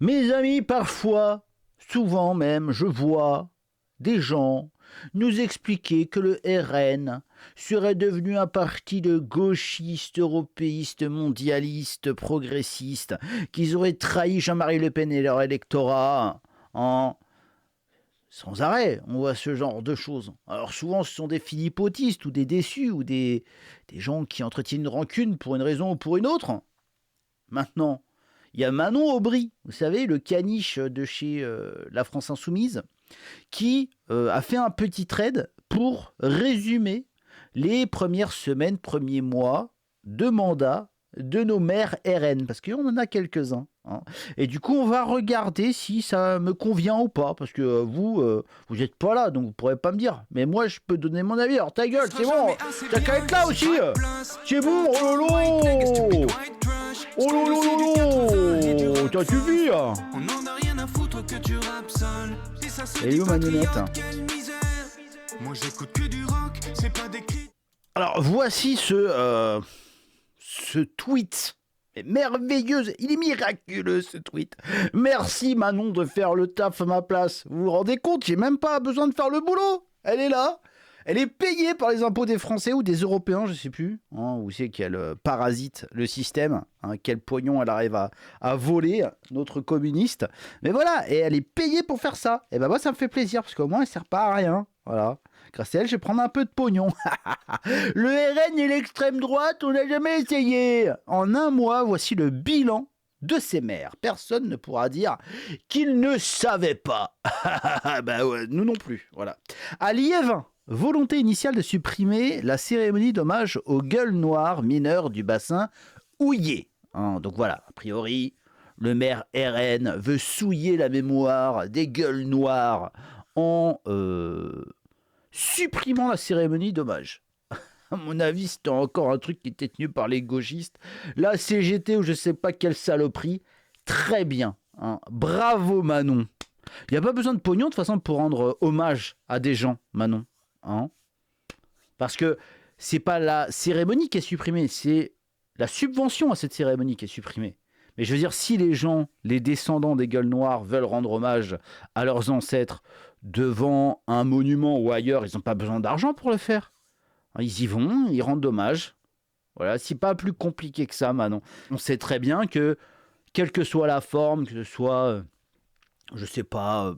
Mes amis, parfois, souvent même, je vois des gens nous expliquer que le RN serait devenu un parti de gauchistes, européistes, mondialistes, progressistes, qu'ils auraient trahi Jean-Marie Le Pen et leur électorat en... Sans arrêt, on voit ce genre de choses. Alors souvent, ce sont des philippotistes ou des déçus ou des gens qui entretiennent une rancune pour une raison ou pour une autre. Maintenant, il y a Manon Aubry, vous savez, le caniche de chez La France Insoumise, qui a fait un petit trade pour résumer les premières semaines, premiers mois de mandat de nos maires RN, parce qu'on en a quelques-uns. Hein. Et du coup, on va regarder si ça me convient ou pas, parce que vous n'êtes pas là, donc vous pourrez pas me dire. Mais moi, je peux donner mon avis. Alors ta gueule, c'est bon, t'as qu'à être là aussi. C'est bon, oh lolo. Oh lolo, t'as suivi. Et où ma nénette? Alors voici ce tweet. Merveilleuse, il est miraculeux ce tweet. Merci Manon de faire le taf à ma place. Vous vous rendez compte, j'ai même pas besoin de faire le boulot. Elle est là. Elle est payée par les impôts des Français ou des Européens, je sais plus. Hein, vous savez qu'elle parasite le système. Hein, quel pognon elle arrive à voler, notre communiste. Mais voilà, et elle est payée pour faire ça. Et ben moi, ça me fait plaisir, parce qu'au moins, elle sert pas à rien. Voilà. Grâce à elle, je vais prendre un peu de pognon. Le RN et l'extrême droite, on n'a jamais essayé. En un mois, voici le bilan de ces maires. Personne ne pourra dire qu'ils ne savaient pas. Ben ouais, nous non plus. Voilà. À Liévin, volonté initiale de supprimer la cérémonie d'hommage aux gueules noires mineurs du bassin houillé. Hein, donc voilà, a priori, le maire RN veut souiller la mémoire des gueules noires en supprimant la cérémonie d'hommage. À mon avis, c'était encore un truc qui était tenu par les gauchistes. La CGT ou je sais pas quelle saloperie. Très bien. Hein. Bravo Manon. Il n'y a pas besoin de pognon de toute façon pour rendre hommage à des gens, Manon. Hein. Parce que c'est pas la cérémonie qui est supprimée, c'est la subvention à cette cérémonie qui est supprimée. Mais je veux dire, si les gens, les descendants des gueules noires veulent rendre hommage à leurs ancêtres devant un monument ou ailleurs, ils n'ont pas besoin d'argent pour le faire. Ils y vont, ils rendent hommage. Voilà, c'est pas plus compliqué que ça, Manon. On sait très bien que, quelle que soit la forme, que ce soit, je sais pas,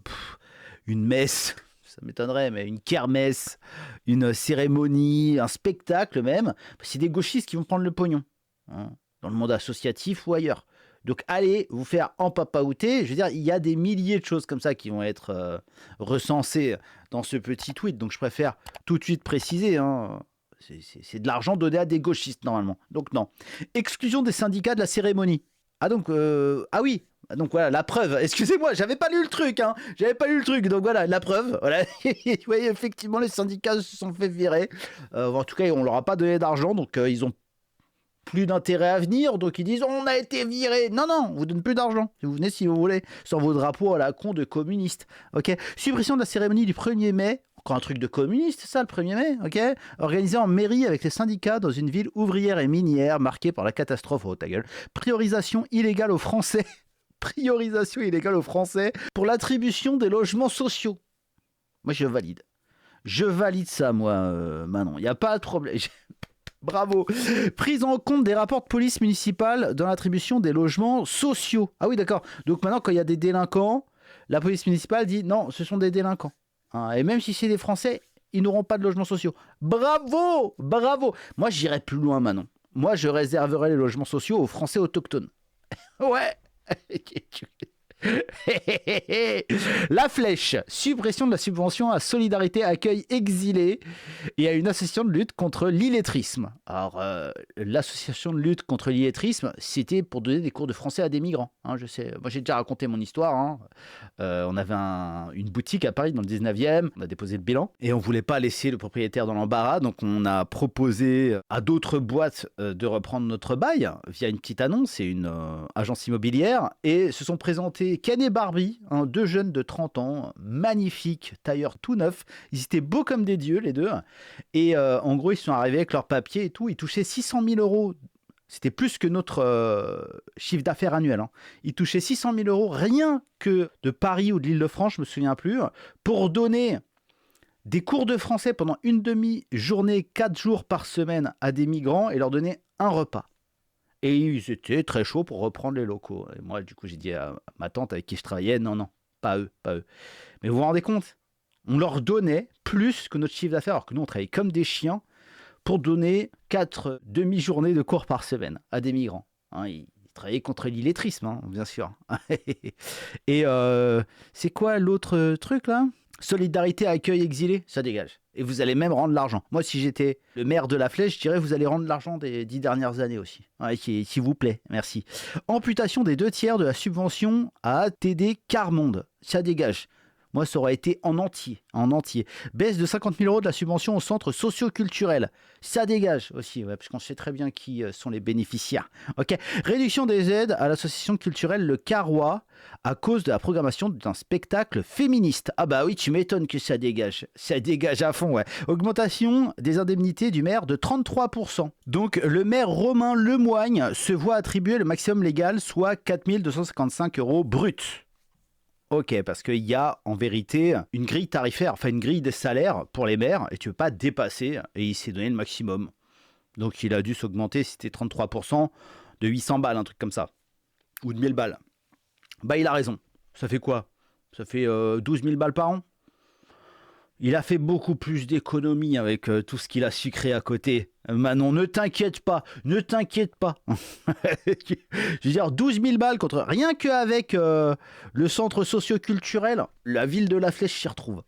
une messe, ça m'étonnerait, mais une kermesse, une cérémonie, un spectacle même, c'est des gauchistes qui vont prendre le pognon, hein, dans le monde associatif ou ailleurs. Donc allez vous faire empapaouter. Je veux dire, il y a des milliers de choses comme ça qui vont être recensées dans ce petit tweet. Donc je préfère tout de suite préciser. Hein, c'est de l'argent donné à des gauchistes normalement. Donc non. Exclusion des syndicats de la cérémonie. Ah donc, ah oui. Donc voilà, la preuve. Excusez-moi, j'avais pas lu le truc. Hein. J'avais pas lu le truc. Donc voilà, la preuve. Voilà. Vous voyez, effectivement, les syndicats se sont fait virer. En tout cas, on leur a pas donné d'argent. Donc ils ont plus d'intérêt à venir, donc ils disent on a été viré. Non, on vous donne plus d'argent. Vous venez si vous voulez, sans vos drapeaux à la con de communistes. Ok. Suppression de la cérémonie du 1er mai. Encore un truc de communiste, ça, le 1er mai, ok. Organisé en mairie avec les syndicats dans une ville ouvrière et minière marquée par la catastrophe. Oh, ta gueule. Priorisation illégale aux Français. Priorisation illégale aux Français pour l'attribution des logements sociaux. Moi, je valide. Je valide ça, moi, Manon. Il n'y a pas de problème. Bravo. Prise en compte des rapports de police municipale dans l'attribution des logements sociaux. Ah oui, d'accord. Donc maintenant, quand il y a des délinquants, la police municipale dit non, ce sont des délinquants. Hein, et même si c'est des Français, ils n'auront pas de logements sociaux. Bravo. Bravo. Moi, j'irai plus loin maintenant. Moi, je réserverai les logements sociaux aux Français autochtones. Ouais. La Flèche, suppression de la subvention à Solidarité Accueil Exilés et à une association de lutte contre l'illettrisme. Alors, l'association de lutte contre l'illettrisme, c'était pour donner des cours de français à des migrants. Hein, je sais, moi j'ai déjà raconté mon histoire. Hein. On avait une boutique à Paris dans le 19e, on a déposé le bilan et on voulait pas laisser le propriétaire dans l'embarras, donc on a proposé à d'autres boîtes de reprendre notre bail via une petite annonce et une agence immobilière et se sont présentés Ken et Barbie, hein, deux jeunes de 30 ans, magnifiques, tailleurs tout neufs. Ils étaient beaux comme des dieux, les deux. Et en gros, ils sont arrivés avec leurs papiers et tout. Ils touchaient 600 000 euros C'était plus que notre chiffre d'affaires annuel. Hein. Ils touchaient 600 000 euros rien que de Paris ou de l'Île-de-France, je me souviens plus, pour donner des cours de français pendant une demi-journée, 4 jours par semaine à des migrants et leur donner un repas. Et ils étaient très chauds pour reprendre les locaux. Et moi, du coup, j'ai dit à ma tante avec qui je travaillais, non, pas eux. Mais vous vous rendez compte ? On leur donnait plus que notre chiffre d'affaires, alors que nous, on travaillait comme des chiens pour donner 4 demi-journées de cours par semaine à des migrants. Hein, ils travaillaient contre l'illettrisme, hein, bien sûr. Et c'est quoi l'autre truc, là ? Solidarité, accueil, exilé, ça dégage. Et vous allez même rendre l'argent. Moi, si j'étais le maire de la Flèche, je dirais vous allez rendre l'argent des 10 dernières années aussi. Ouais, s'il vous plaît, merci. Amputation des 2/3 de la subvention à ATD Carmonde, ça dégage. Moi, ça aurait été en entier. Baisse de 50 000 euros de la subvention au centre socio-culturel. Ça dégage aussi, ouais, parce qu'on sait très bien qui sont les bénéficiaires. Okay. Réduction des aides à l'association culturelle Le Carrois à cause de la programmation d'un spectacle féministe. Ah bah oui, tu m'étonnes que ça dégage. Ça dégage à fond, ouais. Augmentation des indemnités du maire de 33%. Donc, le maire Romain Lemoigne se voit attribuer le maximum légal, soit 4 255 euros bruts. Ok, parce qu'il y a en vérité une grille tarifaire, enfin une grille des salaires pour les maires, et tu ne peux pas dépasser, et il s'est donné le maximum. Donc il a dû s'augmenter, si c'était 33%, de 800 balles, un truc comme ça, ou de 1000 balles. Bah il a raison, ça fait quoi ? Ça fait 12 000 balles par an ? Il a fait beaucoup plus d'économies avec tout ce qu'il a sucré à côté. Manon, ne t'inquiète pas. Je veux dire, 12 000 balles contre rien qu'avec le centre socio-culturel, la ville de la Flèche s'y retrouve.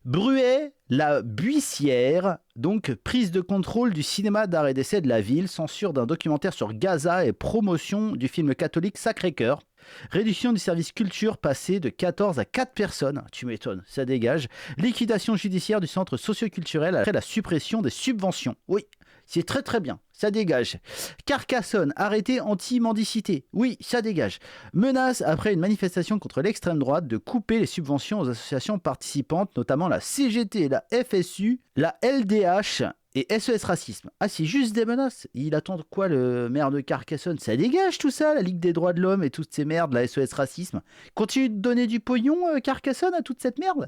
Bruet, la Buissière, donc prise de contrôle du cinéma d'art et d'essai de la ville, censure d'un documentaire sur Gaza et promotion du film catholique Sacré-Cœur. Réduction du service culture passé de 14 à 4 personnes. Tu m'étonnes, ça dégage. Liquidation judiciaire du centre socio-culturel après la suppression des subventions. Oui, c'est très très bien, ça dégage. Carcassonne, arrêté anti-mendicité. Oui, ça dégage. Menace après une manifestation contre l'extrême droite de couper les subventions aux associations participantes, notamment la CGT, la FSU, la LDH et SES Racisme. Ah, c'est juste des menaces. Il attend quoi, le maire de Carcassonne ? Ça dégage tout ça, la Ligue des droits de l'homme et toutes ces merdes, la SES Racisme. Continue de donner du pognon, Carcassonne, à toute cette merde ?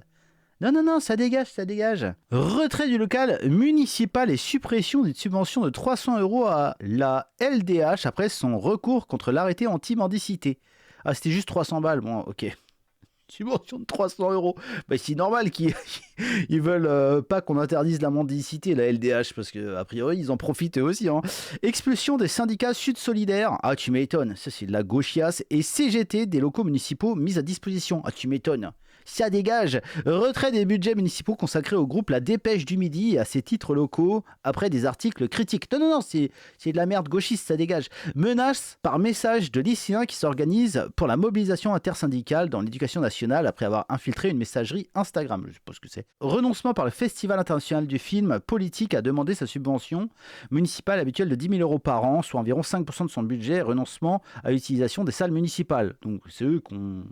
Non, ça dégage. Retrait du local municipal et suppression d'une subvention de 300 euros à la LDH après son recours contre l'arrêté anti-mendicité. Ah, c'était juste 300 balles, bon, ok. Subvention de 300 euros. Bah, c'est normal qu'ils veulent pas qu'on interdise la mendicité, la LDH, parce que a priori, ils en profitent eux aussi. Hein. Expulsion des syndicats Sud Solidaire. Ah, tu m'étonnes. Ça, c'est de la gauchiasse. Et CGT des locaux municipaux mis à disposition. Ah, tu m'étonnes. Ça dégage. Retrait des budgets municipaux consacrés au groupe La Dépêche du Midi et à ses titres locaux après des articles critiques. Non, c'est de la merde gauchiste, ça dégage. Menace par message de lycéens qui s'organisent pour la mobilisation intersyndicale dans l'éducation nationale après avoir infiltré une messagerie Instagram. Je sais pas ce que c'est. Renoncement par le Festival international du film politique à demander sa subvention municipale habituelle de 10 000 euros par an, soit environ 5% de son budget. Renoncement à l'utilisation des salles municipales. Donc c'est eux qu'on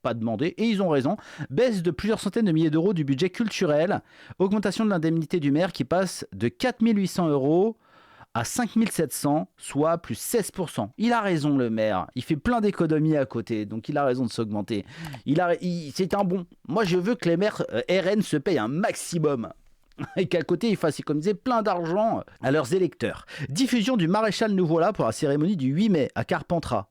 pas demandé, et ils ont raison. Baisse de plusieurs centaines de milliers d'euros du budget culturel, augmentation de l'indemnité du maire qui passe de 4 800 euros à 5 700, soit plus 16%. Il a raison, le maire. Il fait plein d'économies à côté, donc il a raison de s'augmenter. C'est un bon. Moi, je veux que les maires RN se payent un maximum. Et qu'à côté, ils fassent économiser plein d'argent à leurs électeurs. Diffusion du maréchal Nouveau-là pour la cérémonie du 8 mai à Carpentras.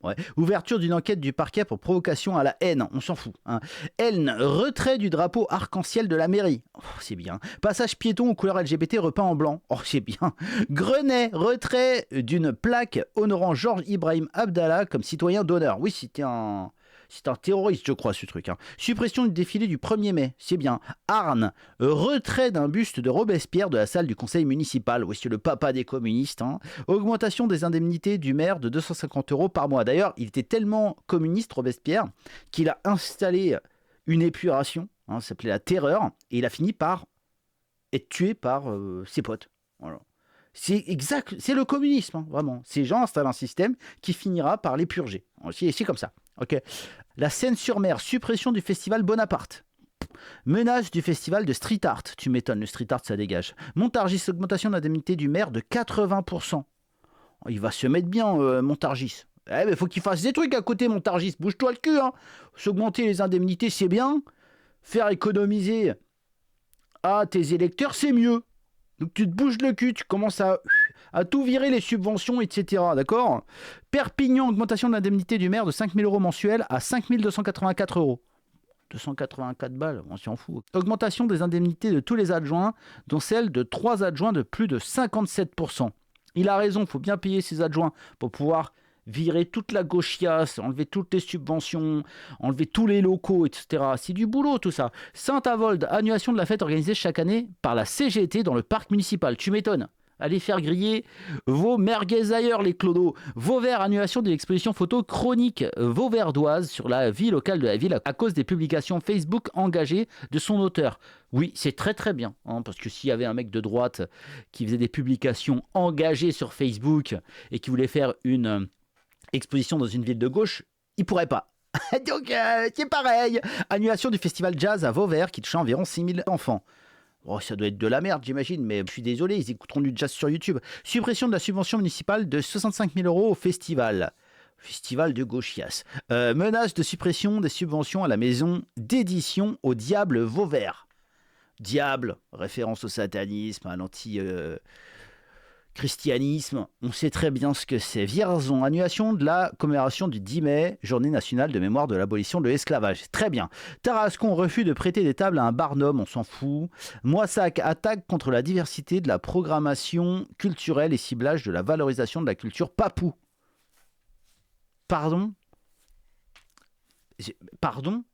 Ouais. Ouverture d'une enquête du parquet pour provocation à la haine, on s'en fout. Hein. Haine, retrait du drapeau arc-en-ciel de la mairie. Oh, c'est bien. Passage piéton aux couleurs LGBT repeint en blanc. Oh, c'est bien. Grenay, retrait d'une plaque honorant Georges Ibrahim Abdallah comme citoyen d'honneur. Oui, c'était un terroriste, je crois, ce truc. Hein. Suppression du défilé du 1er mai, c'est bien. Arnes, retrait d'un buste de Robespierre de la salle du conseil municipal. Oui, c'est le papa des communistes. Hein. Augmentation des indemnités du maire de 250 euros par mois. D'ailleurs, il était tellement communiste, Robespierre, qu'il a installé une épuration, hein, ça s'appelait la Terreur, et il a fini par être tué par ses potes. Voilà. C'est exact, c'est le communisme, hein, vraiment. Ces gens installent un système qui finira par les purger. C'est comme ça. Ok. La Seine-sur-Mer, suppression du festival Bonaparte. Menace du festival de street art. Tu m'étonnes, le street art, ça dégage. Montargis, augmentation de l'indemnité du maire de 80%. Il va se mettre bien, Montargis. Eh mais faut qu'il fasse des trucs à côté, Montargis. Bouge-toi le cul, hein. S'augmenter les indemnités, c'est bien. Faire économiser à tes électeurs, c'est mieux. Donc tu te bouges le cul, tu commences à tout virer, les subventions, etc. D'accord. Perpignan, augmentation de l'indemnité du maire de 5 000 € mensuels à 5 284 €. 284 balles, on s'en fout. Augmentation des indemnités de tous les adjoints, dont celle de 3 adjoints de plus de 57%. Il a raison, il faut bien payer ses adjoints pour pouvoir virer toute la gauchiasse, enlever toutes les subventions, enlever tous les locaux, etc. C'est du boulot tout ça. Saint-Avold, annulation de la fête organisée chaque année par la CGT dans le parc municipal. Tu m'étonnes. Allez faire griller vos merguez ailleurs, les clodos. Vauvert, annulation de l'exposition photo chronique vauverdoise sur la vie locale de la ville à cause des publications Facebook engagées de son auteur. Oui, c'est très très bien, hein, parce que s'il y avait un mec de droite qui faisait des publications engagées sur Facebook et qui voulait faire une exposition dans une ville de gauche, il pourrait pas. Donc, c'est pareil. Annulation du festival jazz à Vauvert qui touche environ 6 000 enfants. Oh, ça doit être de la merde, j'imagine, mais je suis désolé, ils écouteront du jazz sur YouTube. Suppression de la subvention municipale de 65 000 € au festival. Festival de gauchias. Menace de suppression des subventions à la maison d'édition au Diable Vauvert. Diable, référence au satanisme, à l'anti-christianisme. On sait très bien ce que c'est. Vierzon, annulation de la commémoration du 10 mai, journée nationale de mémoire de l'abolition de l'esclavage. Très bien. Tarascon, refus de prêter des tables à un barnum, on s'en fout. Moissac, attaque contre la diversité de la programmation culturelle et ciblage de la valorisation de la culture papou. Pardon ? Pardon ?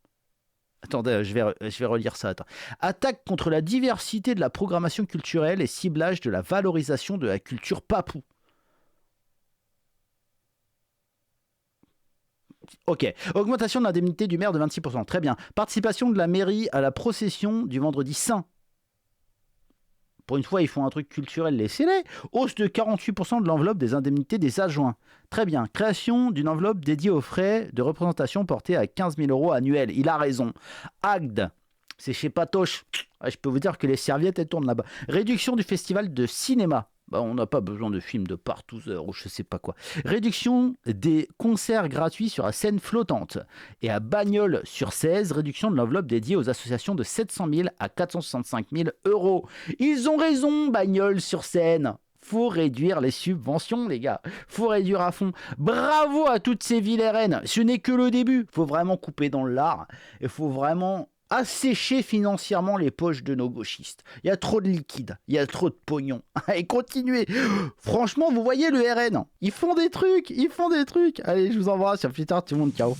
Attendez, je vais relire ça. Attends. Attaque contre la diversité de la programmation culturelle et ciblage de la valorisation de la culture papou. Ok. Augmentation de l'indemnité du maire de 26%. Très bien. Participation de la mairie à la procession du vendredi saint. Pour une fois, ils font un truc culturel, laissez-les. Hausse de 48% de l'enveloppe des indemnités des adjoints. Très bien. Création d'une enveloppe dédiée aux frais de représentation portée à 15 000 € annuels. Il a raison. Agde, c'est chez Patoche. Je peux vous dire que les serviettes, elles tournent là-bas. Réduction du festival de cinéma. On n'a pas besoin de films de partouzeurs ou je sais pas quoi. Réduction des concerts gratuits sur la scène flottante. Et à Bagnols-sur-Cèze, réduction de l'enveloppe dédiée aux associations de 700 000 à 465 000 €. Ils ont raison, Bagnols-sur-Seine. Faut réduire les subventions, les gars. Faut réduire à fond. Bravo à toutes ces villes RN. Ce n'est que le début. Faut vraiment couper dans le lard. Il faut vraiment assécher financièrement les poches de nos gauchistes. Il y a trop de liquide, il y a trop de pognon. Et continuez. Franchement, vous voyez le RN, ils font des trucs. Allez, je vous embrasse, à plus tard tout le monde, ciao.